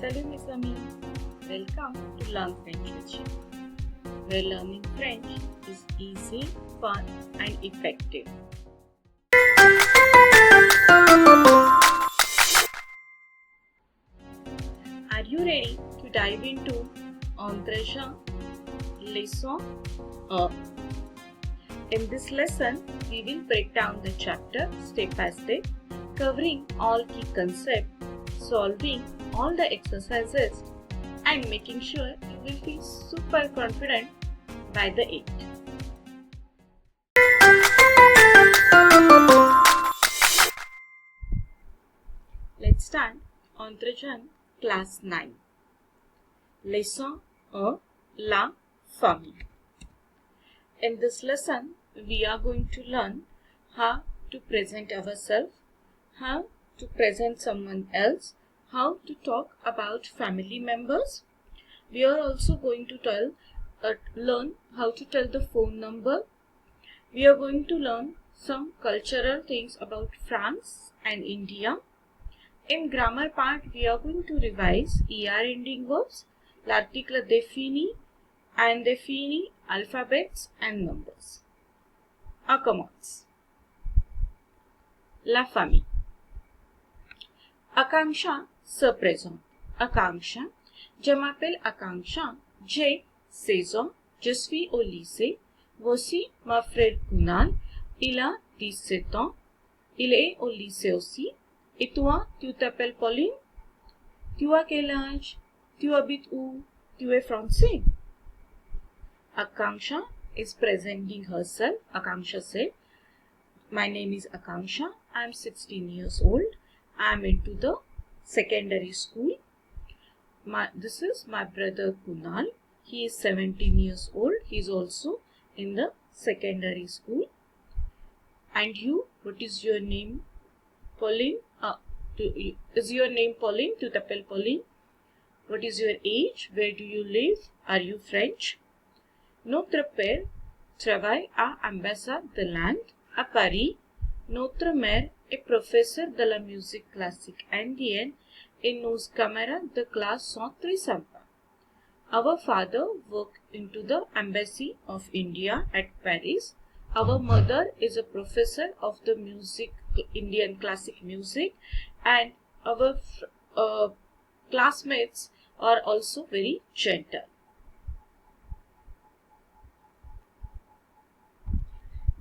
Salut mes amis, welcome to Learn French with you, where learning French is easy, fun and effective. Are you ready to dive into Entretien Leçon 1? In this lesson, we will break down the chapter step by step, covering all key concepts, solving all the exercises and making sure you will feel super confident by the end. Let's start Entretien class 9. Leçon 1, La famille. In this lesson, we are going to learn how to present ourselves, how to present someone else, how to talk about family members. We are also going to learn how to tell the phone number. We are going to learn some cultural things about France and India. In grammar part, we are going to revise ER ending verbs, l'article défini and défini, alphabets and numbers. On commence. La famille. Akanksha se présente. Akanksha, je m'appelle Akanksha, j'ai 16 ans, je suis au lycée. Voici mon frère Kunal, il a 17 ans, il est au lycée aussi. Et toi, tu t'appelles Pauline? Tu as quel âge? Tu habites où? Tu es français? Akanksha is presenting herself. Akanksha said, my name is Akanksha. I am 16 years old. I am into the secondary school. This is my brother Kunal. He is 17 years old. He is also in the secondary school. And you, what is your name? Pauline? Is your name Pauline? Tu t'appelles Pauline? What is your age? Where do you live? Are you French? Notre père travaille à Ambassade de l'Inde à Paris. Notre mère est professeure de la musique classique indienne et nos camarades de classe sont très sympas. Our father worked into the Embassy of India at Paris. Our mother is a professor of the Indian classic music, and our classmates are also very gentle.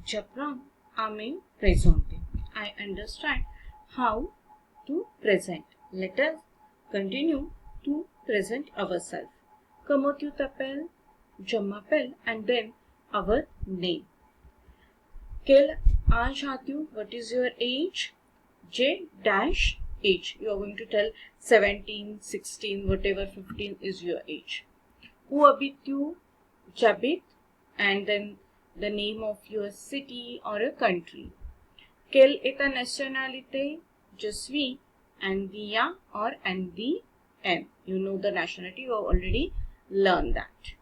J'apprends à me présenter. I understand how to present. Let us continue to present ourselves. Comment tu t'appelles? Je m'appelle, and then our name. Quel âge as-tu? What is your age? J dash age. You are going to tell 17, 16, whatever 15 is your age. Où habites-tu? J'habite, and then the name of your city or a country. Quelle est ta nationalité? Je suis Indien or Indienne. You know the nationality, you have already learned that.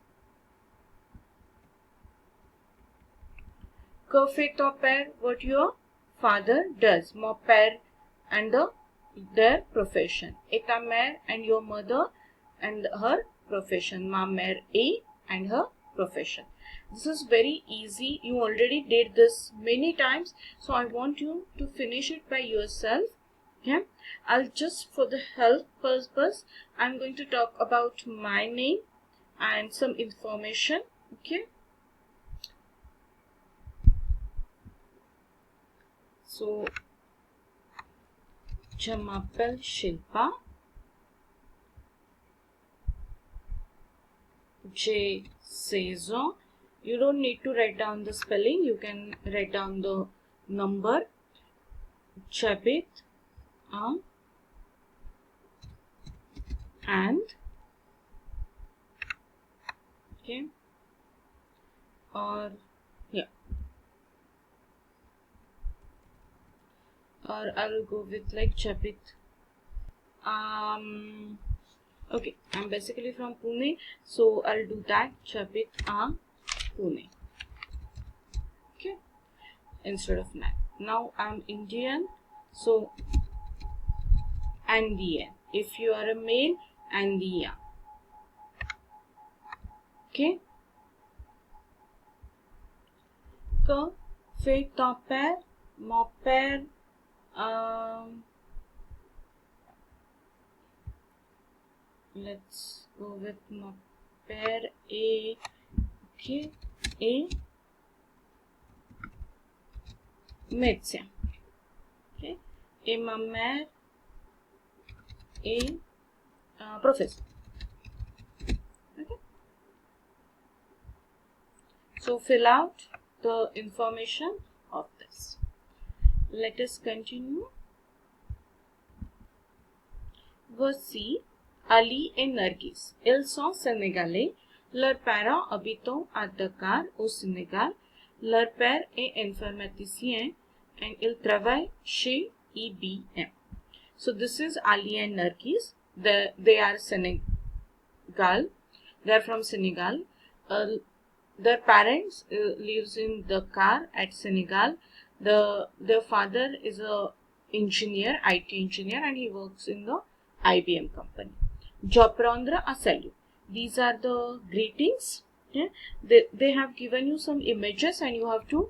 Que fait ton père? What your father does. Mon père and their profession. Et ta mère and your mother and her profession. Ma mère est and her profession. This is very easy. You already did this many times. So I want you to finish it by yourself. Okay. I'll just, for the help purpose, I'm going to talk about my name and some information. Okay. So, je m'appelle Shilpa. J'ai 16 ans. You don't need to write down the spelling. You can write down the number. J'habite and okay, or yeah, or I'll go with like j'habite. Okay, I'm basically from Pune, so I'll do that. J'habite à Pune. Okay, instead of that. Now I'm Indian, so Andean. If you are a male, and the ya. Okay. Que, fait, ton père, mon père, let's go with mon père et, okay, et médecin. Okay. Et ma mère est professeur. Okay. So fill out the information of this. Let us continue. Voici Ali et Nargis. Ils sont sénégalais. Leurs parents habitent à Dakar, au Sénégal. Leur père est informaticien and ils travaillent chez IBM. So this is Ali and Nargis. They are Senegal. They are from Senegal. Their parents lives in Dakar at Senegal. Their father is a engineer, IT engineer, and he works in the IBM company. Je prendrai à salut. These are the greetings. Yeah? They have given you some images and you have to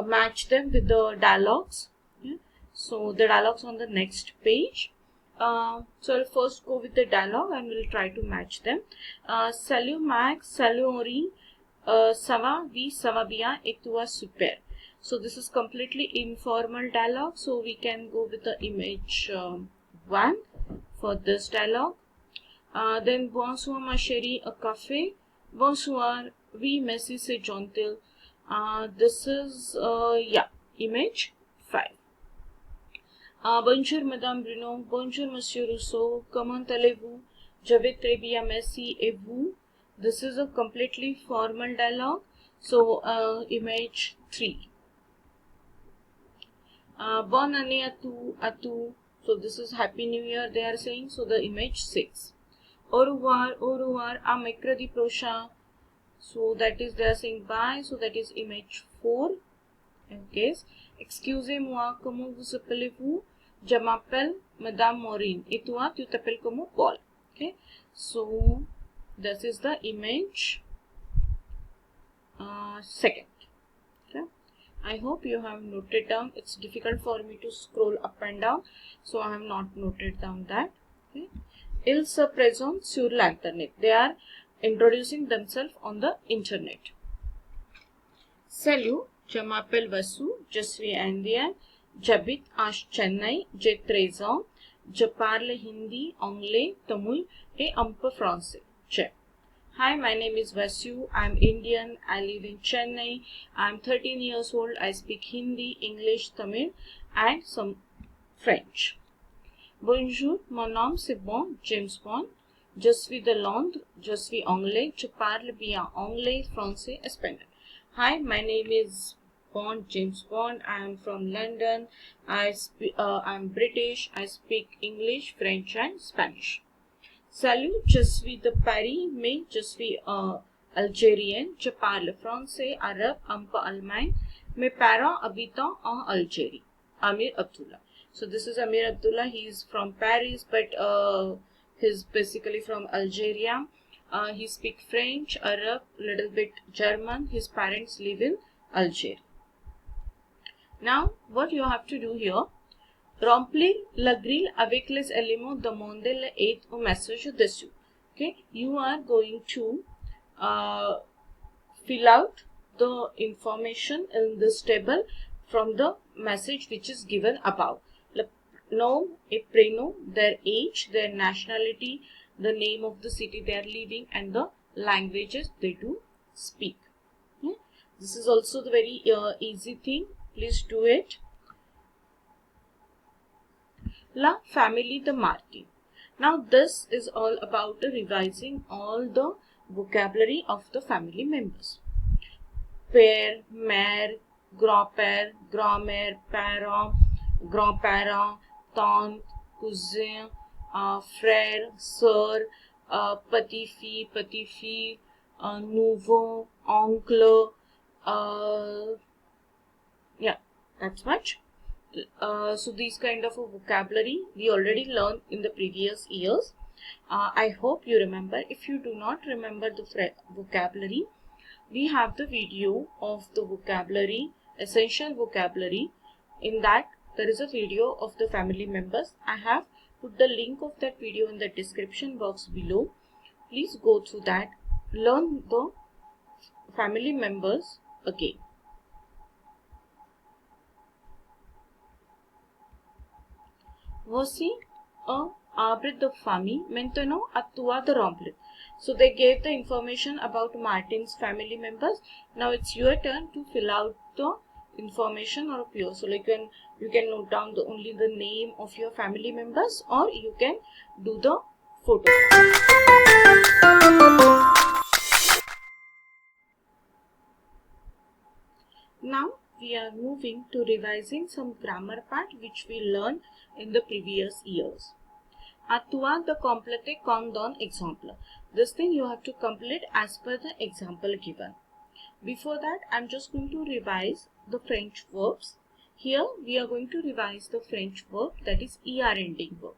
match them with the dialogues. Yeah? So the dialogues on the next page. So I'll first go with the dialogue and we'll try to match them. Salut Max, salut Henri, ça va, oui, ça va bien, et toi super. So this is completely informal dialogue. So we can go with the image 1 for this dialogue. Then bonsoir ma chérie, a café. Bonsoir, oui, merci, c'est gentil. This is image 5. Bonjour Madame Bruno, bonjour Monsieur Rousseau, comment allez-vous? Je vais très bien, merci, et vous? This is a completely formal dialogue. So image 3. Bonne année à tout. So this is Happy New Year they are saying. So the image 6. Au revoir, à mercredi prochain. So that is they are saying bye. So that is image 4. Okay. Excusez-moi, comment vous appelez-vous? Je m'appelle Madame Maureen. Et toi, tu t'appelles comment? Paul. Okay. So this is the image 2nd. Okay. I hope you have noted down. It's difficult for me to scroll up and down, so I have not noted down that. Okay. Ils se présentent sur l'internet. They are introducing themselves on the internet. Salut, je m'appelle Vasu, je suis indien, j'habite à Chennai, j'ai 13 ans, je parle hindi, anglais, tamil et un peu français. Hi, my name is Vasu. I'm Indian. I live in Chennai. I'm 13 years old. I speak Hindi, English, Tamil, and some French. Bonjour, mon nom c'est James Bond. Je suis de Londres. Je suis anglais. Je parle bien anglais, français, espagnol. Hi, my name is James Bond. I'm from London. I'm British. I speak English, French, and Spanish. Salut, je suis de Paris, mais je suis algérienne. Je parle français, arabe, un peu allemand. Mes parents habitent en Algérie. Amir Abdullah. So this is Amir Abdullah. He is from Paris, but he's basically from Algeria. He speaks French, Arab, little bit German. His parents live in Algeria. Now, what you have to do here? Remplir la grille avec les éléments demandés et au message dessus. Okay, you are going to fill out the information in this table from the message which is given above. Le nom et prénom, their age, their nationality, the name of the city they are living, and the languages they do speak. Okay? This is also the very easy thing. Please do it. La famille de Martin. Now this is all about revising all the vocabulary of the family members. Père, mère, grand-père, grand-mère, parent, grand-parent, tante, cousin, frère, sœur, petit-fille, petit-fille, nouveau, oncle, yeah, that's much. So these kind of a vocabulary we already learned in the previous years. I hope you remember. If you do not remember the vocabulary, we have the video of the vocabulary, essential vocabulary. In that, there is a video of the family members. I have put the link of that video in the description box below. Please go through that, learn the family members again. Voici un arbre de famille, maintenant à toi de remplir. So they gave the information about Martin's family members. Now it's your turn to fill out the information or yours. So like you can note down only the name of your family members, or you can do the photo. Now we are moving to revising some grammar part which we learned in the previous years. À toi de compléter comme dans exemple. This thing you have to complete as per the example given. Before that, I'm just going to revise the French verbs. Here we are going to revise the French verb, that is ER ending verb.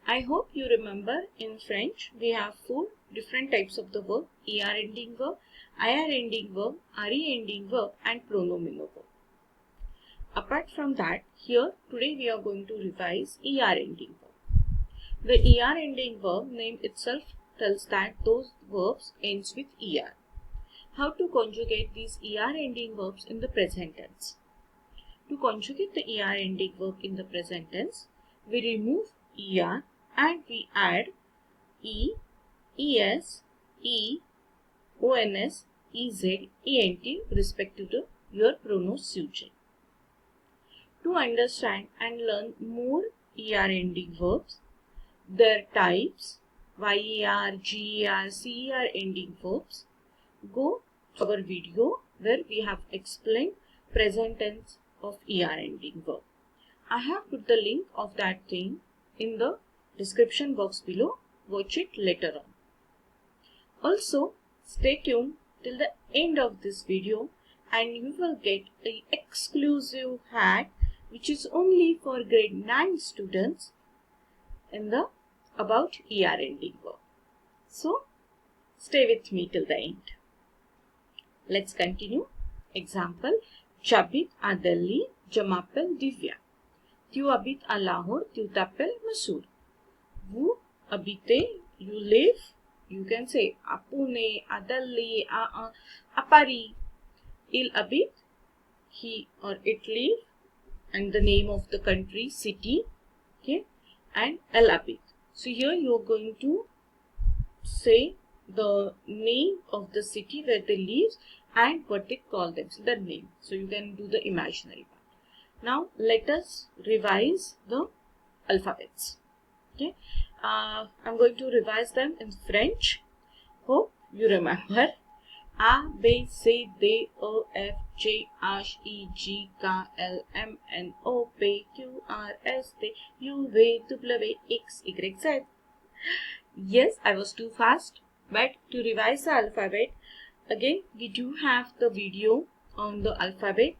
I hope you remember in French we have 4 different types of the verb: ER ending verb, IR ending verb, RE ending verb, and pronominal verb. Apart from that, here today we are going to revise ER ending verb. The ER ending verb name itself tells that those verbs ends with ER. How to conjugate these ER ending verbs in the present tense? To conjugate the ER ending verb in the present tense, we remove ER and we add E, ES, E, ONS, EZ, ENT respective to your pronouns sujet. To understand and learn more ER ending verbs, their types, YER, GER, CER ending verbs, go to our video where we have explained present tense of ER ending verb. I have put the link of that thing in the description box below. Watch it later on. Also, stay tuned till the end of this video and you will get an exclusive hack which is only for grade 9 students in the about ER ending verb. So, stay with me till the end. Let's continue. Example, j'habite à Delhi, je m'appelle Divya. Tu habites à Lahore, tu t'appelles Masood. Vous habitez, you live, you can say à Pune, à Delhi, à Paris. Il habite, he or it live, and the name of the country, city, okay, and elle habite. So here you are going to say the name of the city where they live and what they call them, so the name. So you can do the imaginary part. Now let us revise the alphabets. Okay, I'm going to revise them in French. Hope you remember. A, B, C, D, E, F, G, H, I, J, K, L, M, N, O, P, Q, R, S, T, U, V, W, X, Y, Z. Yes, I was too fast, but to revise the alphabet, again we do have the video on the alphabet.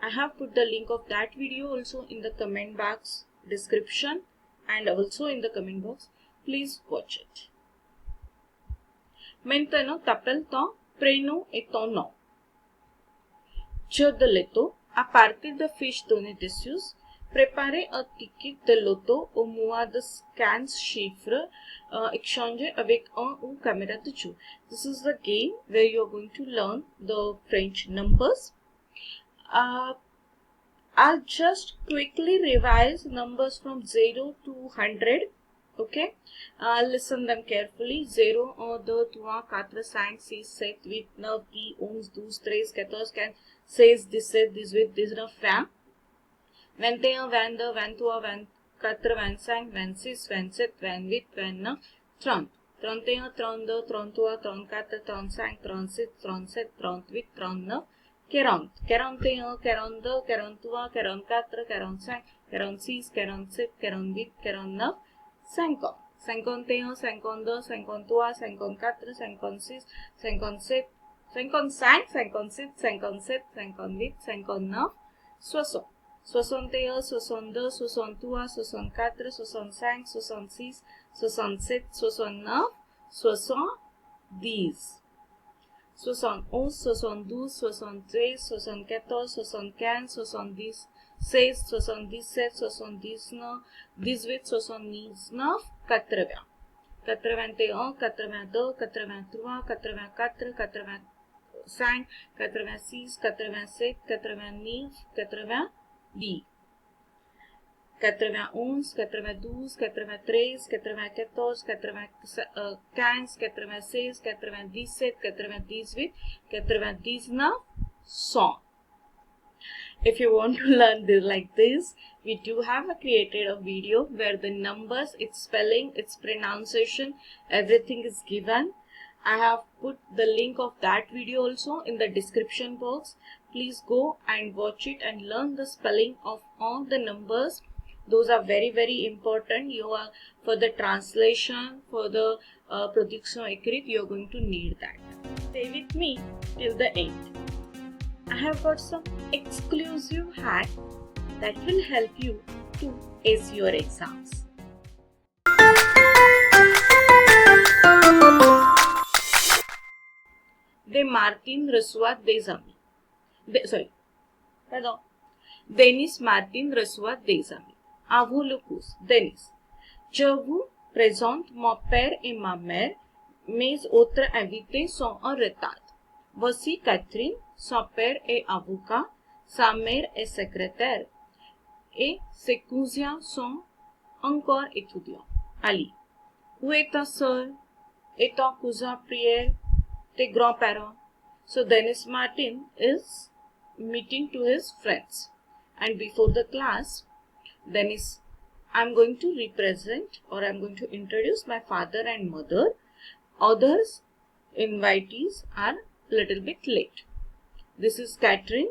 I have put the link of that video also in the comment box description and also in the comment box. Please watch it. Maintenant, t'appelles ton prénom et ton nom. Jeu de l'auto, à partir de fiches données dessus, préparez un ticket de l'auto au mois de scans chiffres échangé avec un ou caméra de jeu. This is the game where you are going to learn the French numbers. I'll just quickly revise numbers from 0 to 100. Okay, listen them carefully. 0, 1, 2, 3, 4, 5, 6, 7, 8, 9, 10, 11, 12, 13, 14, 15, 16, 17, 18, 19, 20, 21, 22, 23, 24, 25, 26, 27, 28, 29, 30, 31, 32, 33, 34, 35, 36, 37, 38, 39, 40, 41, 42, 43, 44, 45, 46, 47, 48, 49, 50, 51, 52, 53, 54, 56, 57, 55, 56, 57, 58, 59, 60, 61, 62, 63, 64, 65, 66, 67, 69, 70, 71, 72, 73, 74, 75, 76, 77, 79, 18, 79, 80, 81, 82, 83, 84, 85, 86, 87, 89, 90, 91, 92, 93, 94, 95, 96, 97, 98, 99, 100. If you want to learn this like this, we do have created a video where the numbers, its spelling, its pronunciation, everything is given. I have put the link of that video also in the description box. Please go and watch it and learn the spelling of all the numbers. Those are very important. You are for the translation, for the production écrite, you are going to need that. Stay with me till the end. I have got some exclusive hack that will help you to ace your exams. De Martin reçoit des amis. Denis Martin reçoit des amis. À vous le cours. Denis. Je vous présente mon père et ma mère. Mes autres invités sont en retard. Voici Catherine. Son père est avocat. Sa mère est secrétaire. Et ses cousins sont encore étudiants. Ali. Où est ta sœur? Et ton cousin Pierre? Tes grands-parents? So Denis Martin is meeting to his friends. And before the class, Denis, I'm going to represent or I'm going to introduce my father and mother. Others invitees are little bit late. This is Catherine.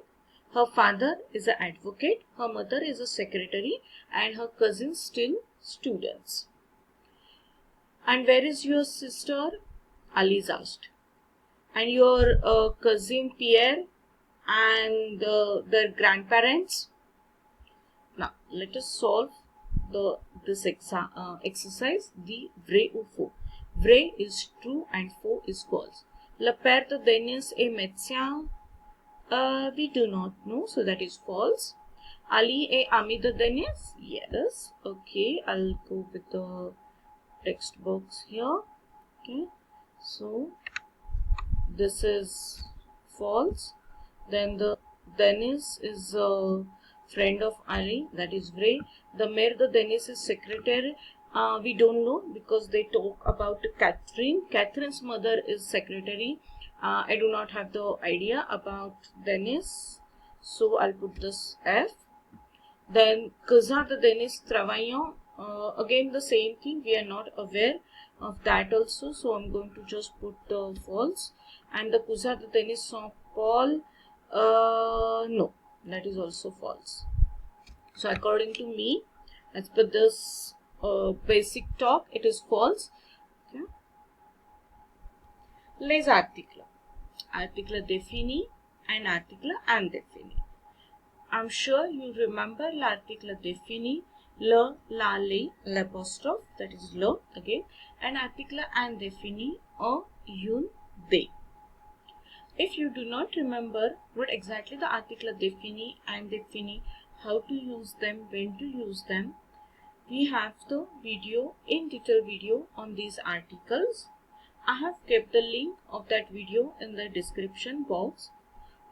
Her father is an advocate, her mother is a secretary, and her cousins still students. And where is your sister? Alice asked. And your cousin Pierre and their grandparents? Now, let us solve this exercise, the vrai ou faux. Vrai is true and faux is false. Le père de Denis est médecin. We do not know, so that is false. Ali est ami de Denis? Yes. Okay, I'll go with the text box here. Okay, so this is false. Then the Denis is a friend of Ali, that is vrai. The mère de Denis is secretary. We don't know because they talk about Catherine. Catherine's mother is secretary. I do not have the idea about Denis, so I'll put this F. Then cousin de Denis travaillant. Again the same thing, we are not aware of that also, so I'm going to just put the false. And the cousin de Denis Saint Paul, no, that is also false. So according to me, as per this basic talk, it is false. Okay. Les articles. Article défini and article indéfini. I'm sure you remember l'article défini, le, la, les, l'apostrophe, that is le again, and article indéfini, un, une, they. If you do not remember what exactly the article défini and indéfini, how to use them, when to use them, we have the video, in detail video on these articles. I have kept the link of that video in the description box.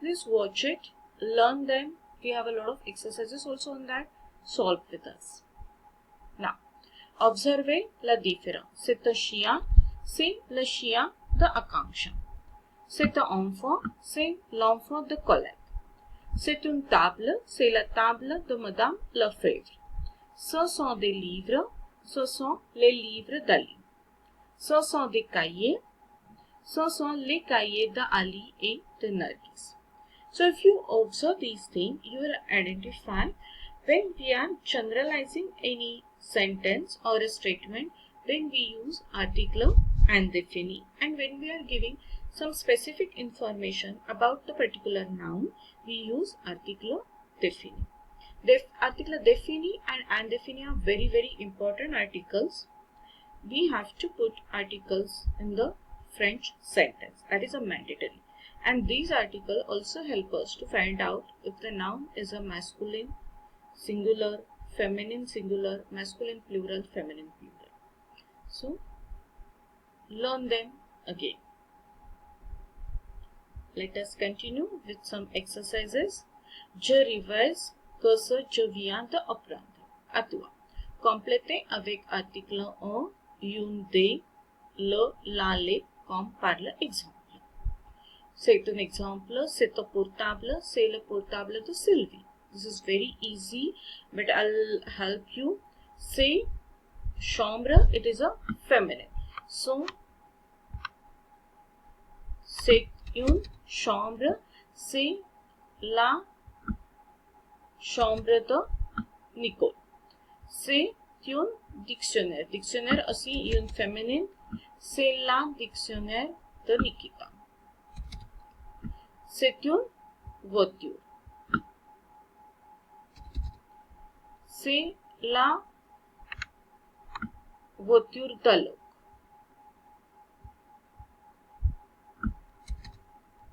Please watch it, learn them. We have a lot of exercises also on that. Solve with us. Now, observez la différence. C'est un chien, c'est le chien de Akanksha. C'est un enfant, c'est l'enfant de Colette. C'est une table, c'est la table de Madame Lefebvre. Ce sont des livres, ce sont les livres d'Ali. Ce sont des cahiers, ce sont les cahiers d'Ali et de Nargis. So if you observe these things, you will identify when we are generalizing any sentence or a statement, then we use article indéfini, and when we are giving some specific information about the particular noun, we use article défini. Article défini and indéfini are very important articles. We have to put articles in the French sentence. That is a mandatory. And these articles also help us to find out if the noun is a masculine singular, feminine singular, masculine plural, feminine plural. So learn them again. Let us continue with some exercises. Je revise que ce je viens de apprendre. À toi. Complétez avec article 1, une, des, le, la, les, comme par l'exemple. C'est un exemple, c'est un portable, c'est le portable de Sylvie. This is very easy, but I'll help you. C'est chambre, it is a feminine. So, c'est une chambre, c'est la chambre de Nicole. C'est un dictionnaire. Dictionnaire aussi une féminine. C'est la dictionnaire de Nikita. C'est une voiture. C'est la voiture d'Alok.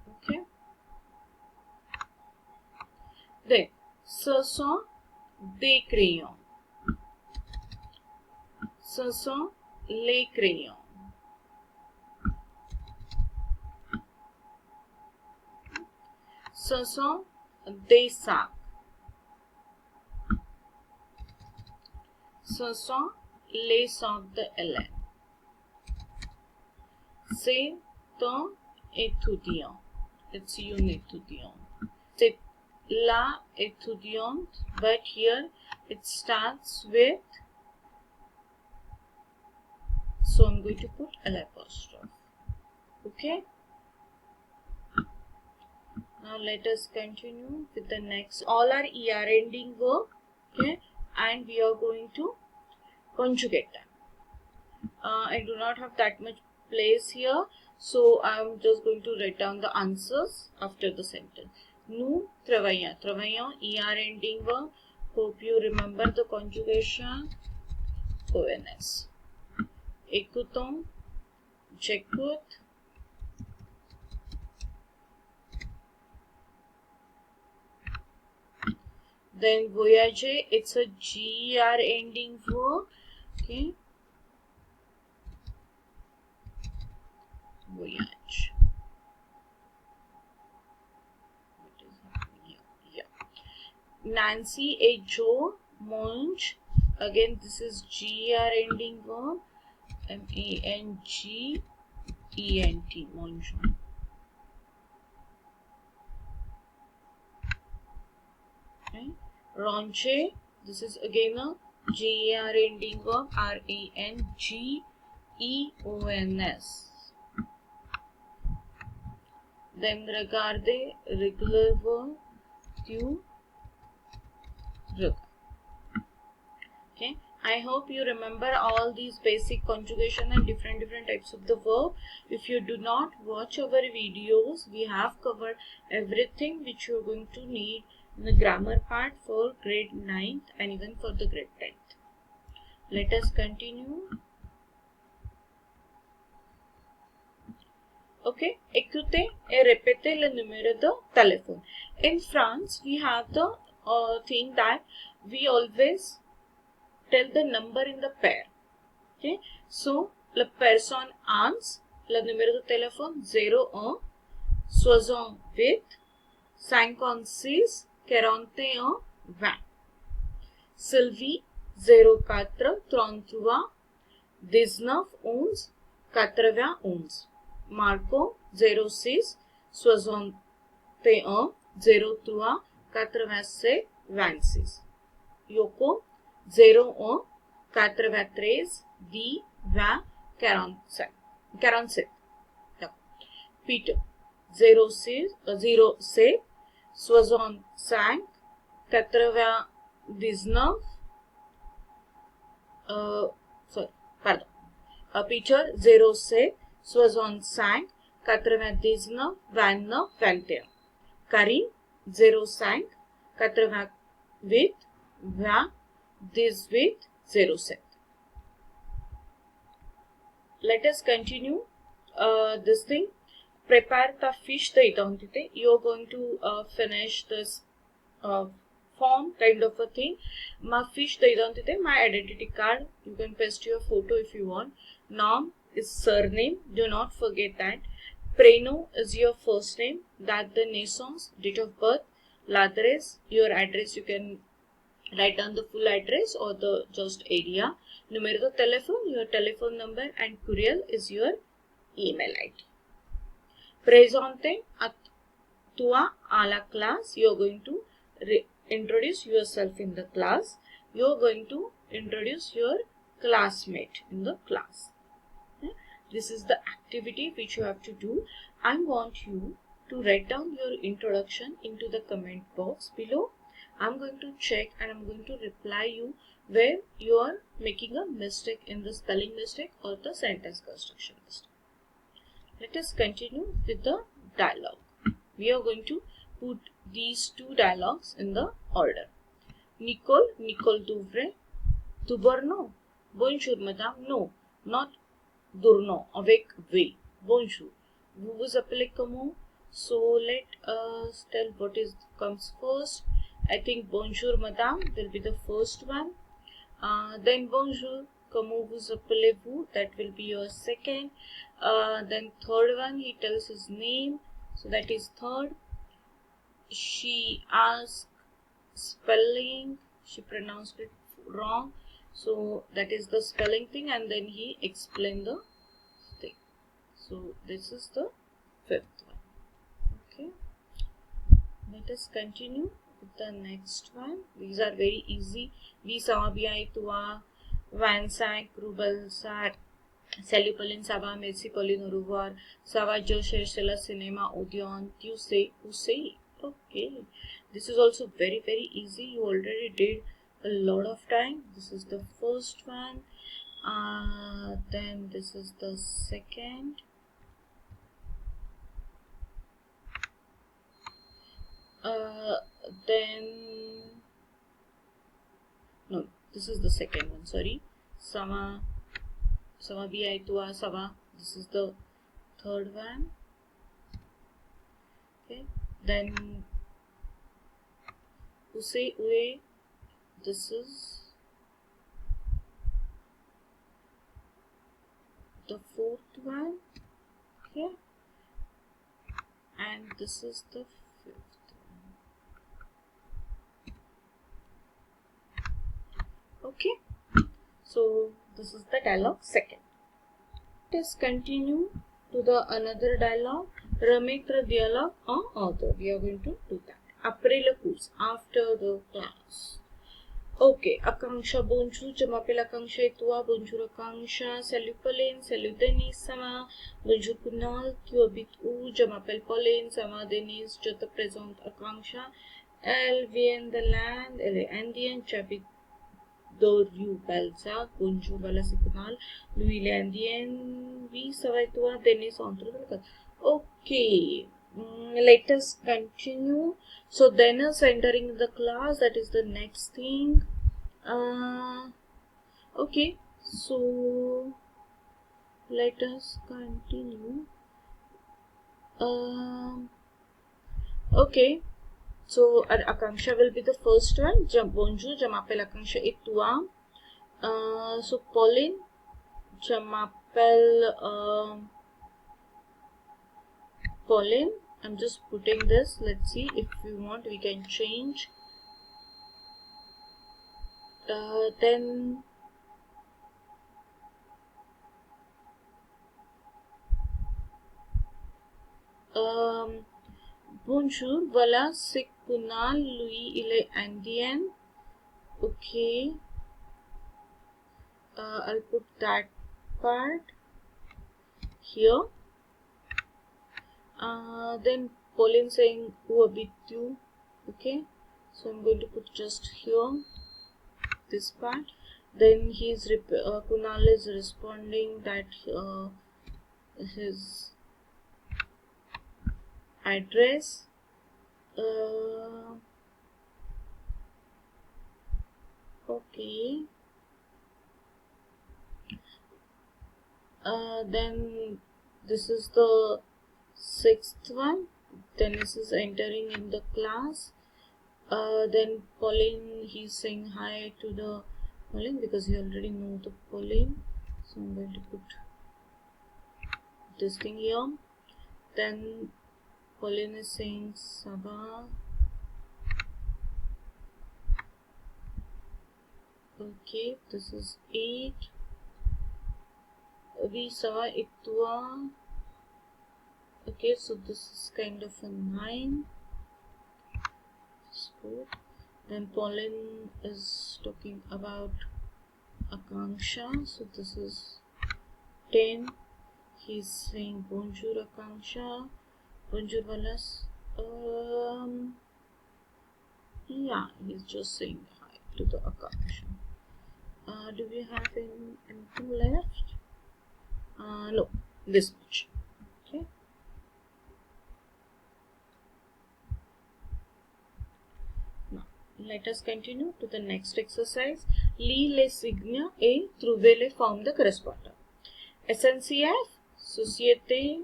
Okay. Then, ce sont des crayons. Ce sont les crayons. Ce sont des sacs. Ce sont les sacs de Hélène. C'est un étudiant. It's une étudiante. C'est la étudiante, but here it starts with, so I'm going to put an apostrophe. Okay. Now let us continue with the next. All are ER ending verb. Okay, and we are going to conjugate them. I do not have that much place here, so I am just going to write down the answers after the sentence. Nous travaillons. Travaillons, ER ending verb. Hope you remember the conjugation. ONS. Écoutons. J'écoute. Then voyager, it's a GR ending verb. Okay. Voyage. What is happening here? Yeah. Nancy, a Joe, mange. Again, this is GR ending verb. MANGENT. Mange. Okay. Ranger, this is again a GER ending verb, RANGEONS. Then regarder, regular verb, tu regardes. Okay, I hope you remember all these basic conjugation and different types of the verb. If you do not watch our videos, we have covered everything which you are going to need in the grammar part for grade 9th and even for the grade 10th. Let us continue. Okay, écoutez et répétez le numéro de téléphone. In France, we have the thing that we always tell the number in the pair. Okay, so la personne ans, le numéro de téléphone 01 68 56 41 20. Sylvie 04 33 19 11 91. Marco 06 61 03 87 26. Yoko 01 93 10 20 47. Peter 06 07 65 99 Peter 07 65 99 29 21. Karine 05 84 with va, this with 0 set. Let us continue this thing. Prepare the fish the identity. You are going to finish this form kind of a thing. My fish the identity, my identity card. You can paste your photo if you want. Nom is surname. Do not forget that. Prénom is your first name. Date de naissance, date of birth. L'adresse, your address. You can write down the full address or the just area. Numero de telephone, your telephone number, and courier is your email ID. Présente à toi à la classe. You are going to introduce yourself in the class. You are going to introduce your classmate in the class. This is the activity which you have to do. I want you to write down your introduction into the comment box below. I'm going to check and I'm going to reply you where you are making a mistake in the spelling mistake or the sentence construction mistake. Let us continue with the dialogue. We are going to put these two dialogues in the order. Nicole Douvre, Duborno, bonjour madame, no, not Durno, avec V, bonjour. Vous vous appelez comment? So let us tell what comes first. I think bonjour madame will be the first one. Then bonjour, comment vous appelez-vous? That will be your second. Then third one, he tells his name, so that is third. She asked spelling, she pronounced it wrong, so that is the spelling thing, and then he explained the thing. So this is the fifth one. Okay, let us continue with the next one. These are very easy. Vi Samabiai Tua, Vansac, Rubelsac, Salupolin Sava, Messi Polin Uruvar, Sava Joshela Cinema Odeon, Tuesday, Usei. Okay, this is also very easy. You already did a lot of time. This is the first one. Then this is the second. Then no, this is the second one. Sorry, Sama Bi Tua Sava. This is the third one. Okay, then Use Ue. This is the fourth one. Okay, and this is the fifth one. Okay, so this is the dialogue second. Let us continue to the another dialogue. Ramitra dialogue on author. We are going to do that. Après le cours, after the class. Okay, Akanksha, bonjour, je m'appelle Akanksha et toi, bonjour Akanksha, salut Pauline, salut Denise, ça va, bonjour Kunal, tu habites où, je m'appelle Pauline, ça va Denise, je te présente Akanksha, elle vient de l'Inde, elle est indienne, j'habite Doriu Balzac, bonjour, voilà c'est Kunal, lui il est indien, oui, ça va et toi, Denise, entre autres. Okay. Let us continue. So Dennis entering the class, that is the next thing. Okay, so let us continue. Okay, so Akanksha will be the first one. Bonjour, je m'appelle Akanksha et toi. So Pauline, je m'appelle Pauline. I'm just putting this. Let's see if we want we can change. Then bonjour, voilà c'est Kunal, lui il est indien. Okay, I'll put that part here. Then Pauline saying où habites-tu? Okay, so I'm going to put just here this part. Then Kunal is responding that his address. Okay. Then this is the sixth one. Dennis is entering in the class. Then Pauline, he's saying hi to the Pauline because he already know the Pauline. So I'm going to put this thing here. Then Pauline is saying Sabah. Okay, this is 8. We saw Itwa. Okay, so this is kind of a 9. That's good. Then Pauline is talking about Akanksha. So this is 10. He's saying Bonjour Akanksha. Bonjour Valas. Yeah, he's just saying hi to the Akanksha. Do we have anything left? No, this much. Okay. Now, let us continue to the next exercise. Lis les signes et trouvez les formes de correspondance. SNCF, Société,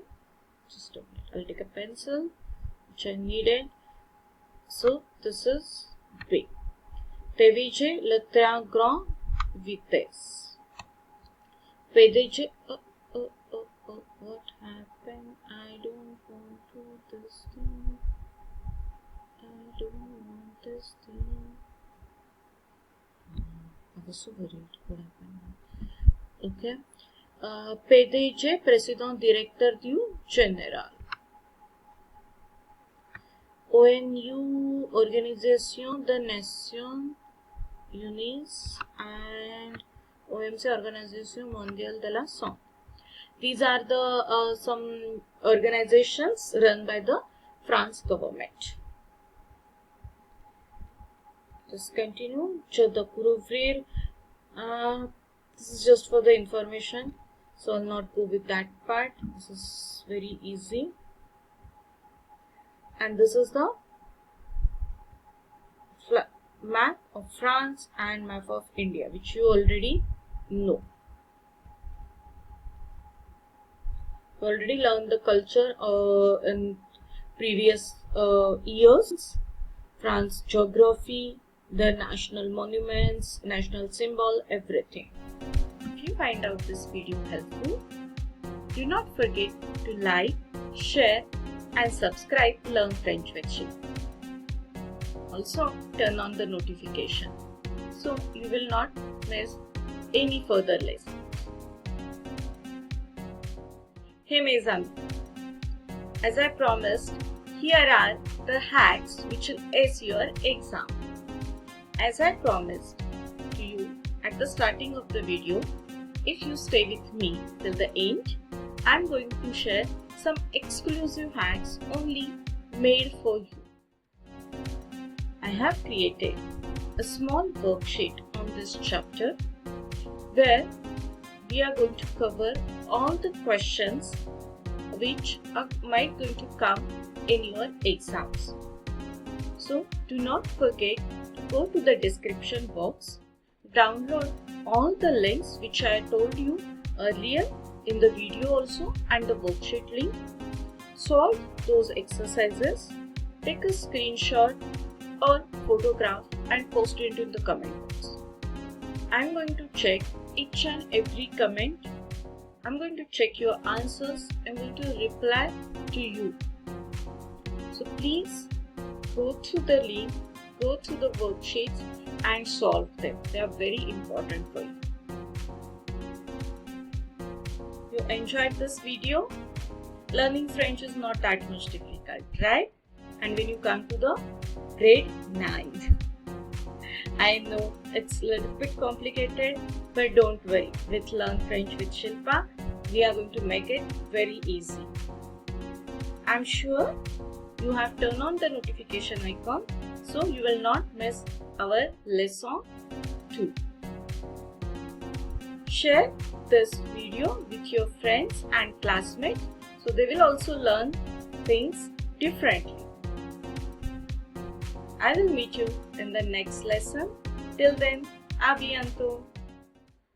just a minute, I'll take a pencil, which I needed. So, this is B. TVG, le train grand vitesse. PDG, what happened? I don't want to this thing. I don't want this thing. I was so worried. What happened? Okay. PDG, Président Directeur du Général. ONU, Organisation des Nations Unies, and OMC, Organisation Mondiale de la Santé. These are the some organizations run by the France government. Just continue. Je pour ouvrir. This is just for the information, so I'll not go with that part. This is very easy. And this is the map of France and map of India, which you already know. You already learned the culture in previous years. France geography, the national monuments, national symbol, everything. If you find out this video helpful, do not forget to like, share and subscribe to Learn French with Shilpa. Also turn on the notification so you will not miss any further lessons. Hey mes amis, as I promised, here are the hacks which will ace your exam. As I promised to you at the starting of the video, if you stay with me till the end, I am going to share some exclusive hacks only made for you. I have created a small worksheet on this chapter where we are going to cover all the questions which might going to come in your exams. So do not forget to go to the description box, download all the links which I told you earlier in the video also and the worksheet link. Solve those exercises, take a screenshot or photograph and post it in the comment box. I am going to check each and every comment. I am going to check your answers. I am going to reply to you. So please go to the link, go to the worksheets and solve them. They are very important for you. You enjoyed this video? Learning French is not that much difficult, right? And when you come to the grade 9, I know it's a little bit complicated, but don't worry. With Learn French with Shilpa, we are going to make it very easy. I'm sure you have turned on the notification icon so you will not miss our lesson 2. Share this video with your friends and classmates so they will also learn things differently. I will meet you in the next lesson. Till then, A bientôt.